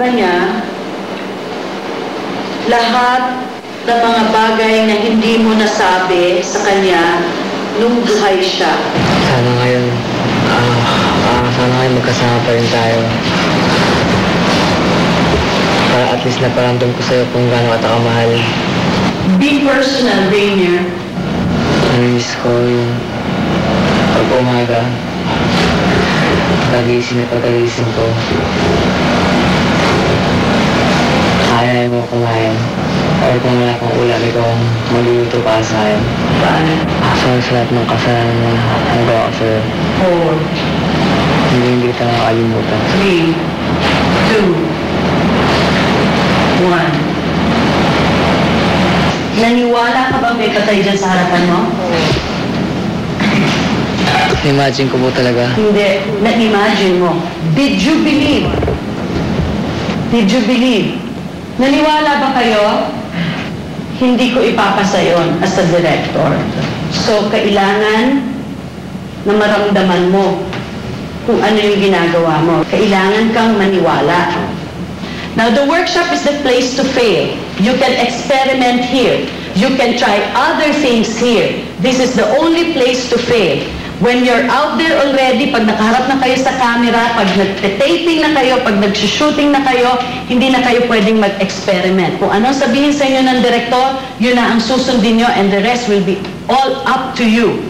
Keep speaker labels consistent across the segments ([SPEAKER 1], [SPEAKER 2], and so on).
[SPEAKER 1] niya lahat ng mga bagay na hindi mo nasabi sa kanya nung buhay siya.
[SPEAKER 2] Sana ngayon magkasama pa rin tayo. Para at least naparamdam ko sa'yo kung gaano ka kamahal.
[SPEAKER 1] Be personal, Rainier.
[SPEAKER 2] Namiss ko yung pag-umaga. Pag-iisip ko. Ayaw mo kumain. Or kung wala kang ulam, ikaw ang magluluto para sa akin.
[SPEAKER 1] Paano?
[SPEAKER 2] Sa lahat ng kasalanan mo, nagawa ko sa'yo.
[SPEAKER 1] 4,
[SPEAKER 2] Hindi kita makakalimutan.
[SPEAKER 1] 3, 2, 1. Naniwala ka ba may patay dyan sa harapan mo?
[SPEAKER 2] Imagine ko po talaga.
[SPEAKER 1] Hindi. Na-imagine mo. Did you believe? Did you believe? Naniwala ba kayo? Hindi ko ipapasa yon as a director. So, kailangan na maramdaman mo kung ano yung ginagawa mo. Kailangan kang maniwala. Now, the workshop is the place to fail. You can experiment here. You can try other things here. This is the only place to fail. When you're out there already, pag nakaharap na kayo sa camera, pag nag-taping na kayo, pag nag-shooting na kayo, hindi na kayo pwedeng mag-experiment. Kung anong sabihin sa inyo ng direktor, yun na ang susundin nyo and the rest will be all up to you.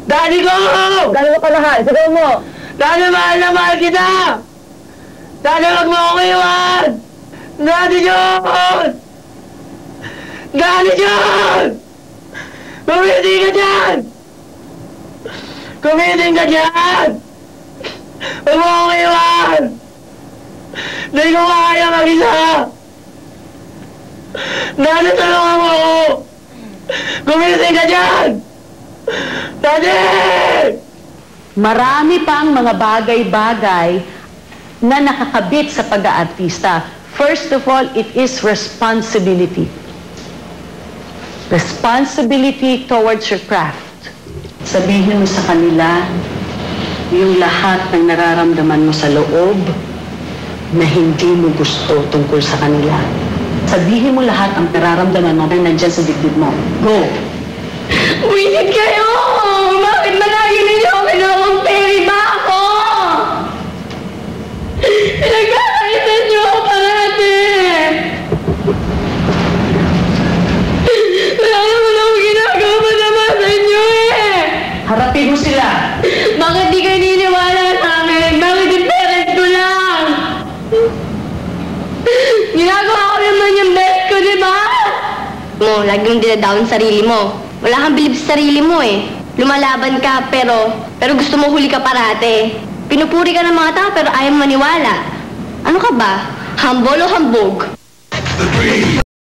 [SPEAKER 2] Daddy ko! Gano'n ka lahat? Sabaw mo! Daddy, mahal na mahal kita! Daddy, wag mo akong iwan! Daddy John! Daddy John! Kumiting ka dyan! Kumiting ka dyan! Wag mo akong iwan! Hindi ko kaya mag-isa! Daddy, tulungan mo ako! Kumiting ka dyan! Daddy!
[SPEAKER 1] Marami pang mga bagay-bagay na nakakabit sa pag-aartista. First of all, it is responsibility. Responsibility towards your craft. Sabihin mo sa kanila yung lahat ng nararamdaman mo sa loob na hindi mo gusto tungkol sa kanila. Sabihin mo lahat ang nararamdaman mo na nandyan sa dibdib mo. Go!
[SPEAKER 3] Wisit kayo! Bakit malagi ninyo ako kinukumpiri ba ako? Pinagkakaitan niyo ako parati! Wala naman ako ginagawa masama sa inyo eh!
[SPEAKER 1] Harapin mo sila!
[SPEAKER 3] Bakit di kayo niniwala sa akin? Bakit yung parents ko lang? Ginagawa ko naman yung best ko, di ba? Lagi mong dinadown sarili mo. Wala kang bilib sa sarili mo eh. Lumalaban ka pero gusto mo huli ka parate. Pinupuri ka ng mga tao pero ayaw maniwala. Ano ka ba? Hambol o hambog?